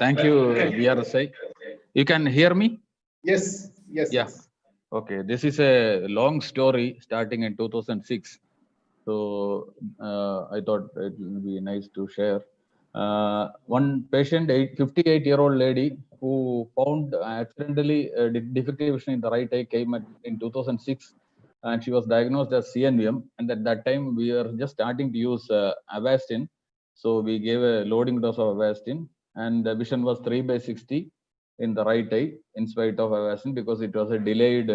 Thank you, VRSI. You can hear me? Yes, yes, Yeah. yes. Okay. This is a long story starting in 2006. So I thought it will be nice to share. One patient, 58-year-old lady who found accidentally defective vision in the right eye came in 2006, and she was diagnosed as CNVM. And at that time, we were just starting to use Avastin. So we gave a loading dose of Avastin, and the vision was 3 by 60 in the right eye in spite of Avastin because it was a delayed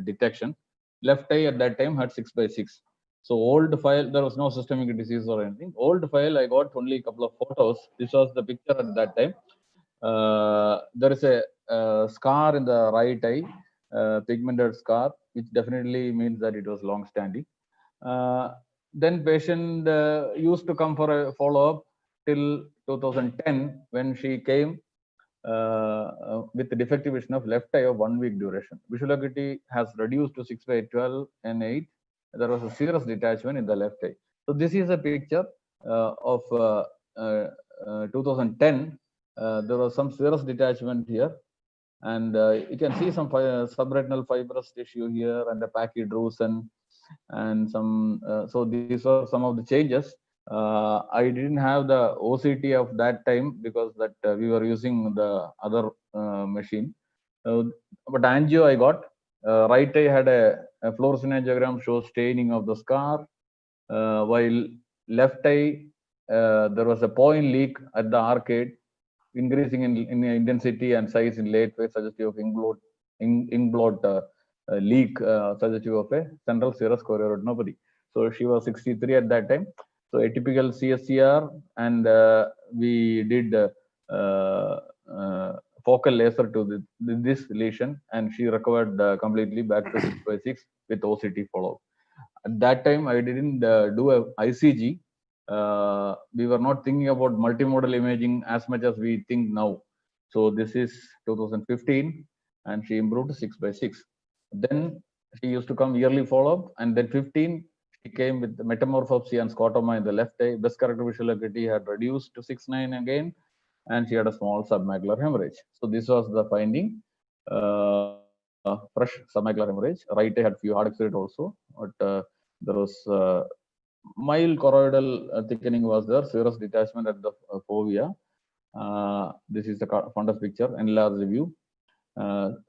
detection. Left eye at that time had 6 by 6. So old file, there was no systemic disease or anything. Old file, I got only a couple of photos. This was the picture at that time. There is a scar in the right eye, pigmented scar, which definitely means that it was long standing. Then patient used to come for a follow-up till 2010 when she came with the defective vision of left eye of 1 week duration. Visual acuity has reduced to 6 by 12 and 8. There was a serous detachment in the left eye. So this is a picture of 2010. There was some serous detachment here, and you can see some subretinal fibrous tissue here and the pachyderm and some. So these are some of the changes. I didn't have the OCT of that time because that we were using the other machine. But angio I got. Right eye had a fluorescent angiogram shows staining of the scar, while left eye there was a point leak at the arcade, increasing in intensity and size in late phase, suggestive of ink blot leak, suggestive of a central serous chorioretinopathy. So she was 63 at that time. So atypical CSCR, and we did focal laser to this lesion, and she recovered completely back to 6 by 6 with OCT follow. At that time, I didn't do a ICG. We were not thinking about multimodal imaging as much as we think now. So this is 2015, and she improved to 6 by 6. Then she used to come yearly follow-up, and then 15, she came with the metamorphopsia and scotoma in the left eye. Best corrected visual acuity had reduced to 6.9 again, and she had a small submacular hemorrhage. So this was the finding. Fresh submacular hemorrhage. Right eye had few hard exudate also, but there was mild choroidal thickening was there, serous detachment at the fovea. This is the fundus picture, enlarged view.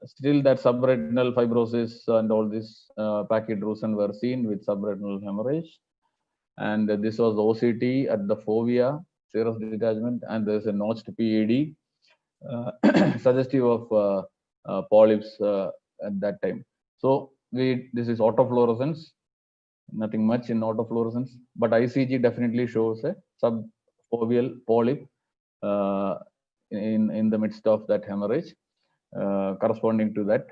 Still that subretinal fibrosis and all this pachyderm were seen with subretinal hemorrhage. And this was OCT at the fovea, serous detachment, and there's a notched PED, suggestive of polyps at that time. So this is autofluorescence, nothing much in autofluorescence, but ICG definitely shows a subfoveal polyp in the midst of that hemorrhage, corresponding to that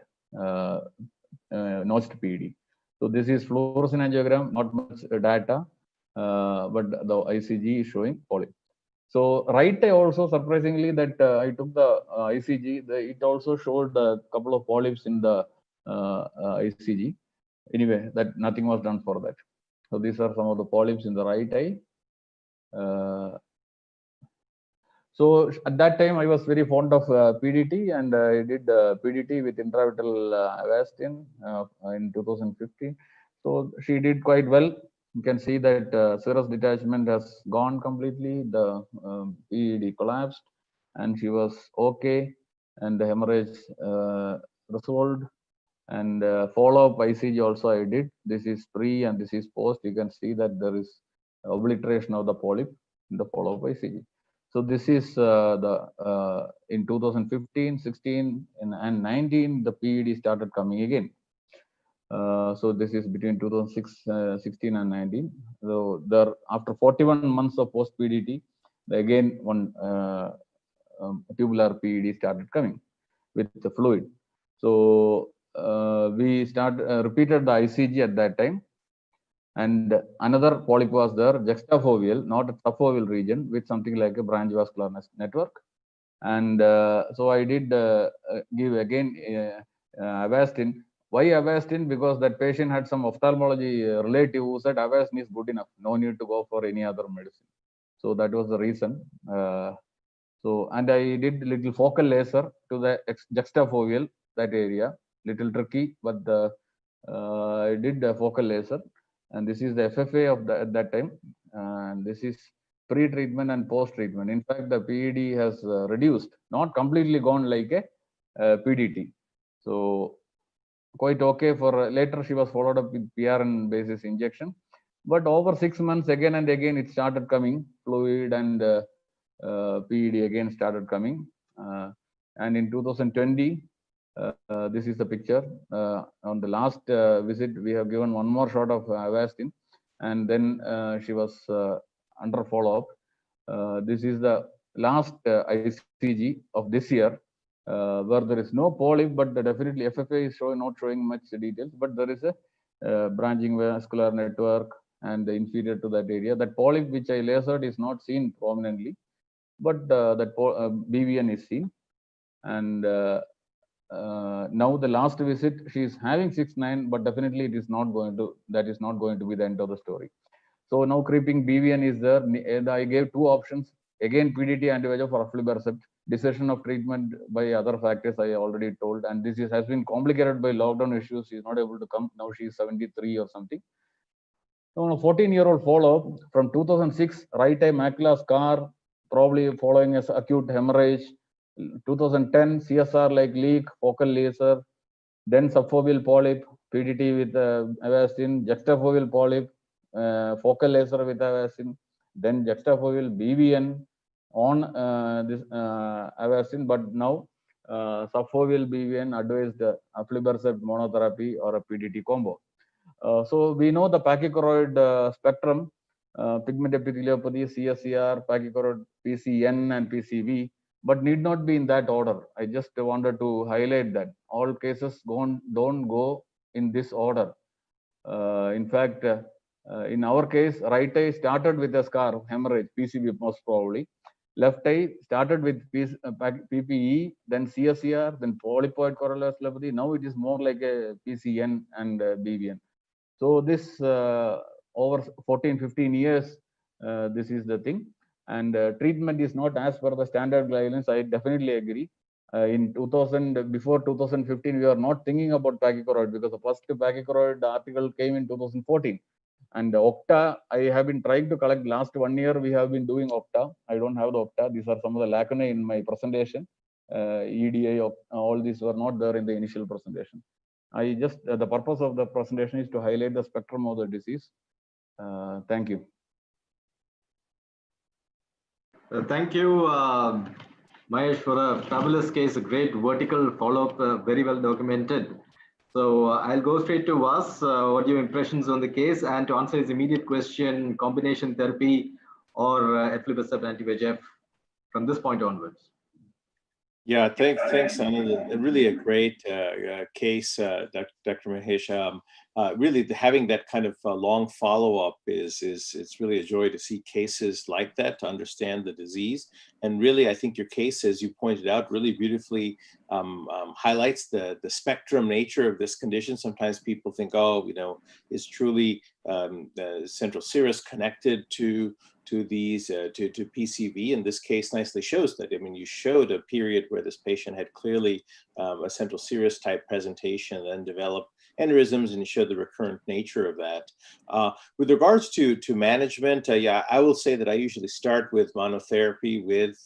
notched PED. So this is fluorescein angiogram, not much data, but the ICG is showing polyp. So right eye also, surprisingly, that I took the ICG, it also showed a couple of polyps in the ICG. Anyway, that nothing was done for that. So these are some of the polyps in the right eye. So at that time, I was very fond of PDT, and I did PDT with intravitreal Avastin in 2015. So she did quite well. You can see that serous detachment has gone completely. The PED collapsed, and she was okay, and the hemorrhage resolved. And follow-up ICG also I did. This is pre and this is post. You can see that there is obliteration of the polyp in the follow-up ICG. So this is in 2015, 16, and 19, the PED started coming again. So this is between 2006, 16 and 19. So there, after 41 months of post PDT, again one tubular PED started coming with the fluid. So we repeated the ICG at that time, and another polyp was there, juxtafoveal, not a subfoveal region, with something like a branch vascular network. And so I did give again Avastin. Why Avastin? Because that patient had some ophthalmology relative who said Avastin is good enough, no need to go for any other medicine. So that was the reason. So, and I did little focal laser to the juxtafoveal, that area, little tricky, but I did the focal laser, and this is the FFA of at that time, and this is pre-treatment and post-treatment. In fact, the PED has reduced, not completely gone like a PDT. So quite okay for later she was followed up with PRN basis injection, but over 6 months again and again it started coming fluid, and PED again started coming, and in 2020 this is the picture. On the last visit we have given one more shot of Avastin, and then she was under follow-up. This is the last ICG of this year, where there is no polyp, but definitely FFA is not showing much details, but there is a branching vascular network and inferior to that area. That polyp which I lasered is not seen prominently, but that BVN is seen. And now the last visit, she is having 6-9, but definitely it is not going to, that is not going to be the end of the story. So now creeping BVN is there. I gave two options. Again, PDT anti-VEGF or aflibercept. Decision of treatment by other factors I already told. And this has been complicated by lockdown issues. She is not able to come. Now she is 73 or something. So on a 14-year-old follow-up from 2006, right eye macula scar, probably following as acute hemorrhage. 2010, CSR like leak, focal laser. Then subfoveal polyp, PDT with Avastin, juxtafoveal polyp, focal laser with Avastin, then juxtafoveal BVN on this Avastin, but now subfoveal BVN advised aflibercept monotherapy or a PDT combo. So we know the pachychoroid spectrum, pigment epitheliopathy, CSCR, pachychoroid PCN and PCV, but need not be in that order. I just wanted to highlight that all cases don't go in this order. In fact, in our case, right eye started with a scar, hemorrhage, PCV most probably. Left eye started with PPE, then CSCR, then polypoid choroidal vasculopathy. Now it is more like a PCN and BVN. So this over 14-15 years, this is the thing. And treatment is not as per the standard guidelines. I definitely agree. In 2000, before 2015, we were not thinking about pachychoroid because the first pachychoroid article came in 2014. And Octa, I have been trying to collect last 1 year. We have been doing Octa. I don't have the Octa. These are some of the lacunae in my presentation. EDA, all these were not there in the initial presentation. I just, the purpose of the presentation is to highlight the spectrum of the disease. Thank you. Thank you, Mahesh, for a fabulous case, a great vertical follow-up, very well documented. So I'll go straight to Vas. What are your impressions on the case? And to answer his immediate question, combination therapy or aflibercept anti-VEGF from this point onwards? Yeah, thanks, Anand. Really a great case, Dr. Mahesh. Really, having that kind of long follow-up it's really a joy to see cases like that, to understand the disease. And really, I think your case, as you pointed out, really beautifully highlights the spectrum nature of this condition. Sometimes people think, oh, is truly the central serous connected to these to PCV. In this case, nicely shows that. I mean, you showed a period where this patient had clearly a central serous type presentation, and then developed aneurysms, and you showed the recurrent nature of that. With regards to management, yeah, I will say that I usually start with monotherapy with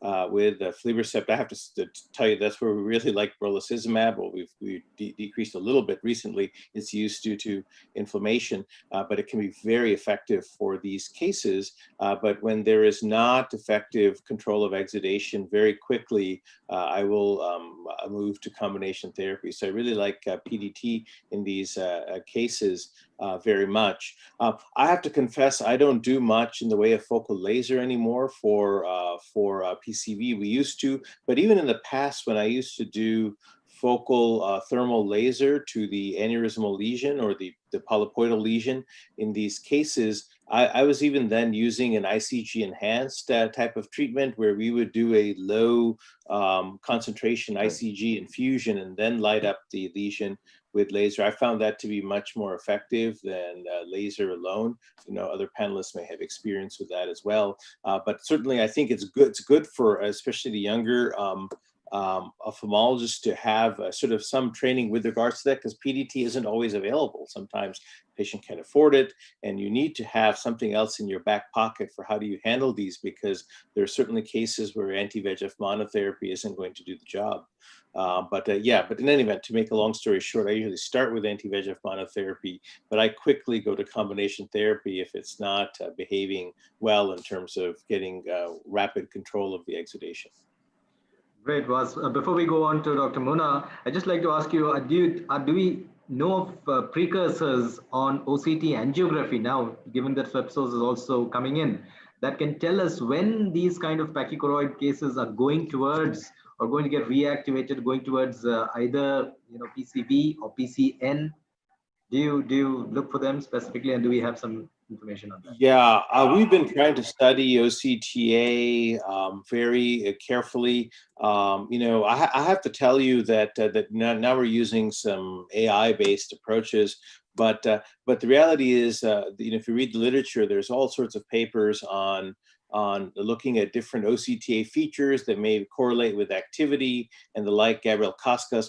aflibercept. I have to tell you, that's where we really like brolucizumab. Well, we've decreased a little bit recently. It's used due to inflammation, but it can be very effective for these cases. But when there is not effective control of exudation, very quickly I will move to combination therapy. So I really like PDT in these cases very much. I have to confess, I don't do much in the way of focal laser anymore for PCV. We used to, but even in the past, when I used to do focal thermal laser to the aneurysmal lesion or the polypoidal lesion in these cases, I was even then using an ICG enhanced type of treatment, where we would do a low concentration ICG infusion and then light up the lesion with laser. I found that to be much more effective than laser alone. Other panelists may have experience with that as well. But certainly I think it's good for especially the younger ophthalmologists to have sort of some training with regards to that, because PDT isn't always available. Sometimes patient can't afford it, and you need to have something else in your back pocket for how do you handle these, because there are certainly cases where anti-VEGF monotherapy isn't going to do the job. But in any event, to make a long story short, I usually start with anti-VEGF monotherapy, but I quickly go to combination therapy if it's not behaving well in terms of getting rapid control of the exudation. Great, Was. Before we go on to Dr. Mona, I'd just like to ask you, do we know of precursors on OCT angiography now, given that Swepsos is also coming in, that can tell us when these kind of pachychoroid cases are going towards or going to get reactivated, going towards either PCV or PCN? Do you look for them specifically, and do we have some information on that? Yeah, we've been trying to study OCTA very carefully. I have to tell you that now we're using some AI-based approaches, but the reality is, if you read the literature, there's all sorts of papers on looking at different OCTA features that may correlate with activity and the like. Gabriel Cascas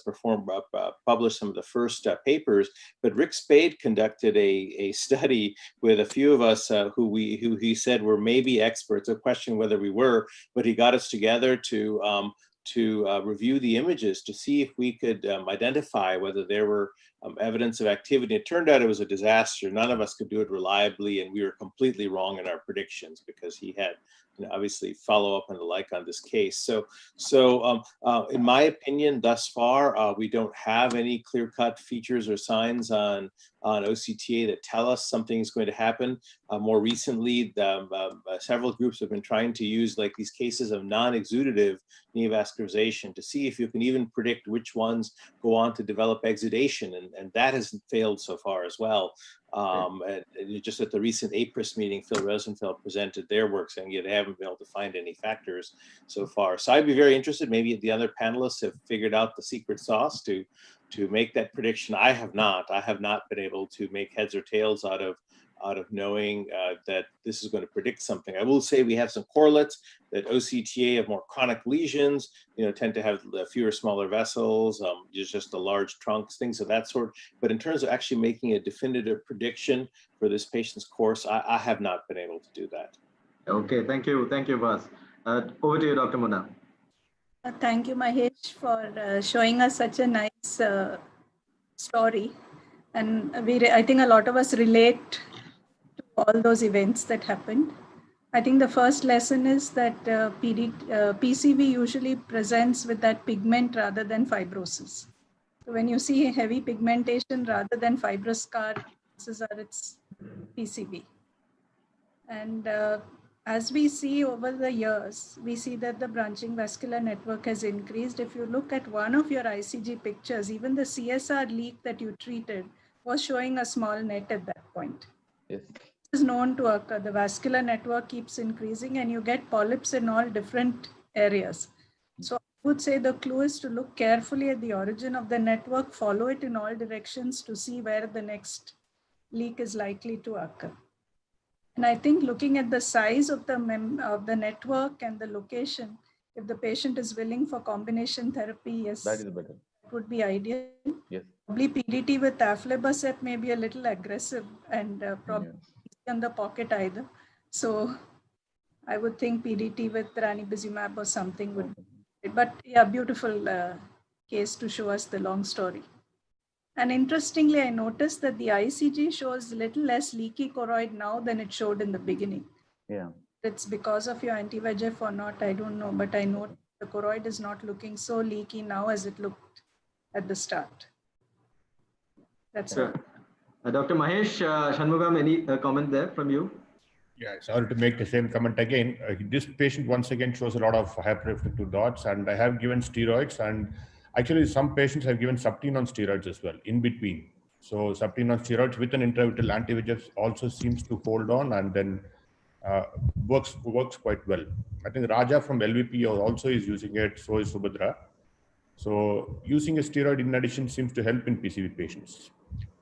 published some of the first papers, but Rick Spade conducted a study with a few of us who he said were maybe experts. A question whether we were, but he got us together to review the images to see if we could identify whether there were evidence of activity. It turned out it was a disaster. None of us could do it reliably, and we were completely wrong in our predictions because he had obviously follow up and the like on this case. So in my opinion, thus far, we don't have any clear-cut features or signs on OCTA that tell us something is going to happen. More recently, several groups have been trying to use like these cases of non-exudative neovascularization to see if you can even predict which ones go on to develop exudation, and that has failed so far as well. And just at the recent APRIS meeting, Phil Rosenfeld presented their work saying they haven't been able to find any factors so far. So I'd be very interested. Maybe the other panelists have figured out the secret sauce to make that prediction. I have not. I have not been able to make heads or tails out of knowing that this is going to predict something. I will say we have some correlates that OCTA of more chronic lesions, tend to have fewer smaller vessels, just the large trunks, things of that sort. But in terms of actually making a definitive prediction for this patient's course, I have not been able to do that. Okay, thank you, Vas. Over to you, Dr. Mona. Thank you, Mahesh, for showing us such a nice story. And I think a lot of us relate to all those events that happened. I think the first lesson is that PCV usually presents with that pigment rather than fibrosis. So when you see heavy pigmentation rather than fibrous scar, chances are it's PCV. And as we see over the years, we see that the branching vascular network has increased. If you look at one of your ICG pictures, even the CSR leak that you treated was showing a small net at that point. Yes. This is known to occur. The vascular network keeps increasing and you get polyps in all different areas. So I would say the clue is to look carefully at the origin of the network, follow it in all directions to see where the next leak is likely to occur. And I think looking at the size of the network and the location, if the patient is willing for combination therapy, yes, That is better. It would be ideal. Yes. Probably PDT with aflibercept may be a little aggressive and probably on the pocket either. So I would think PDT with ranibizumab or something would be, but yeah, beautiful case to show us the long story. And interestingly, I noticed that the ICG shows a little less leaky choroid now than it showed in the beginning. Yeah. It's because of your anti-VEGF or not, I don't know, but I know the choroid is not looking so leaky now as it looked at the start. That's sure. Dr. Mahesh Shanmugam, any comment there from you? Yeah, sorry to make the same comment again. This patient once again shows a lot of hyperreflective dots, and I have given steroids, and actually some patients have given Subtenon steroids as well in between. So Subtenon steroids with an intravitreal anti-VEGF also seems to hold on and then works quite well. I think Raja from LVP also is using it, so is Subhadra. So using a steroid in addition seems to help in PCV patients.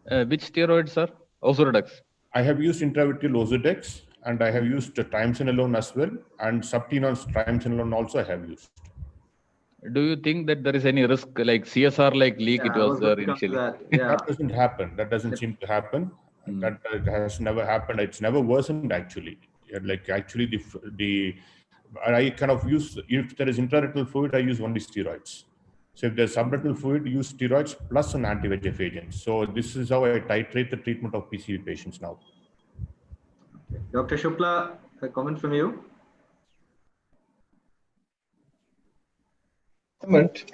Which steroids, sir? Ozurdex. I have used intravitreal Ozurdex, and I have used triamcinolone as well, and subtenon triamcinolone also I have used. Do you think that there is any risk like CSR like leak Yeah, it I was was there going to come to initially? that. Yeah. That doesn't happen. That doesn't seem to happen. That has never happened. It's never worsened actually. Like actually I kind of use, if there is intraretinal fluid, I use only steroids. So if there's subretinal fluid, use steroids plus an anti-VEGF agent. So this is how I titrate the treatment of PCV patients now. Dr. Shukla, a comment from you? Comment.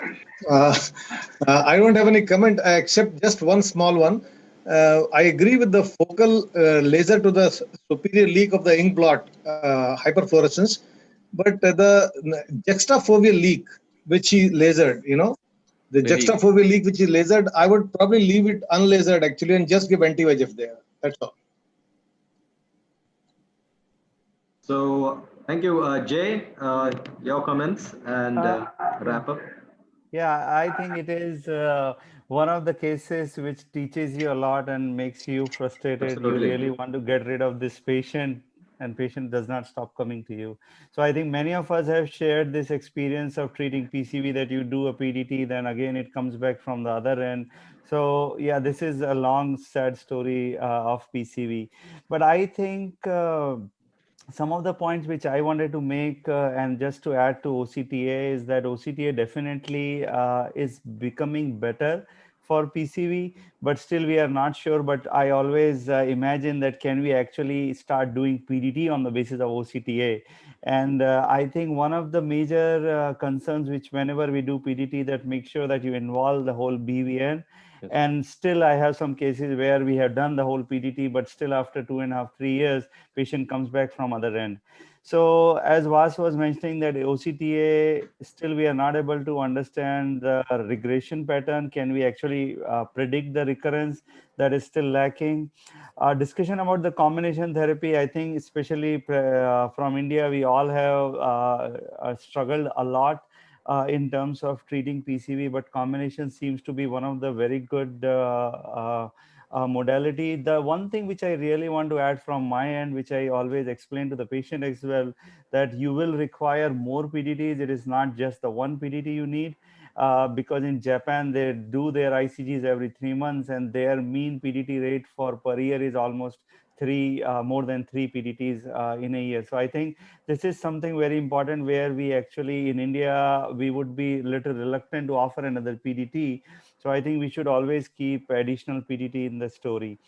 I don't have any comment except just one small one. I agree with the focal laser to the superior leak of the ink blot hyperfluorescence, but the juxtafoveal leak which he lasered, the Very- juxtafoveal leak which he lasered, I would probably leave it unlasered actually and just give anti-VEGF there. That's all. So thank you, Jay. Your comments and wrap up. Yeah, I think it is one of the cases which teaches you a lot and makes you frustrated. Absolutely. You really want to get rid of this patient, and patient does not stop coming to you. So I think many of us have shared this experience of treating PCV, that you do a PDT, then again it comes back from the other end. So yeah, this is a long, sad story of PCV. But I think some of the points which I wanted to make, and just to add to OCTA, is that OCTA definitely is becoming better for PCV, but still we are not sure. But I always imagine that can we actually start doing PDT on the basis of OCTA? And I think one of the major concerns, which whenever we do PDT, that make sure that you involve the whole BVN. Yes. And still I have some cases where we have done the whole PDT, but still after 2.5, 3 years, patient comes back from other end. So as Vas was mentioning, that OCTA, still we are not able to understand the regression pattern. Can we actually predict the recurrence? That is still lacking. Discussion about the combination therapy, I think especially from India, we all have struggled a lot in terms of treating PCV, but combination seems to be one of the very good modality. The one thing which I really want to add from my end, which I always explain to the patient as well, that you will require more PDTs. It is not just the one PDT you need, because in Japan, they do their ICGs every 3 months, and their mean PDT rate for per year is almost more than 3 PDTs in a year. So I think this is something very important, where we actually in India, we would be a little reluctant to offer another PDT. So I think we should always keep additional PDT in the story.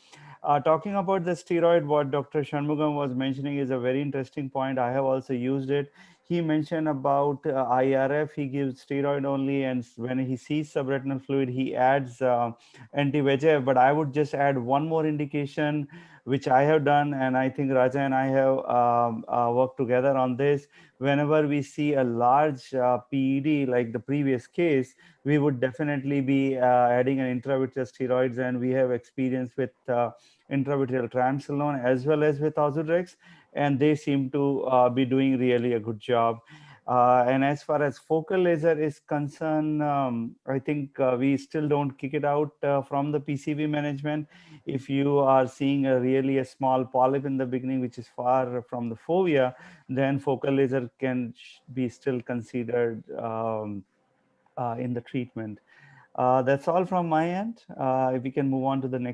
Talking about the steroid, what Dr. Shanmugam was mentioning is a very interesting point. I have also used it. He mentioned about IRF, he gives steroid only, and when he sees subretinal fluid, he adds anti-VEGF. But I would just add one more indication, which I have done, and I think Raja and I have worked together on this. Whenever we see a large PED like the previous case, we would definitely be adding an intravitreal steroids, and we have experience with intravitreal triamcinolone as well as with Ozurdex, and they seem to be doing really a good job. And as far as focal laser is concerned, I think we still don't kick it out from the PCV management. If you are seeing really a small polyp in the beginning, which is far from the fovea, then focal laser can be still considered in the treatment. That's all from my end. If we can move on to the next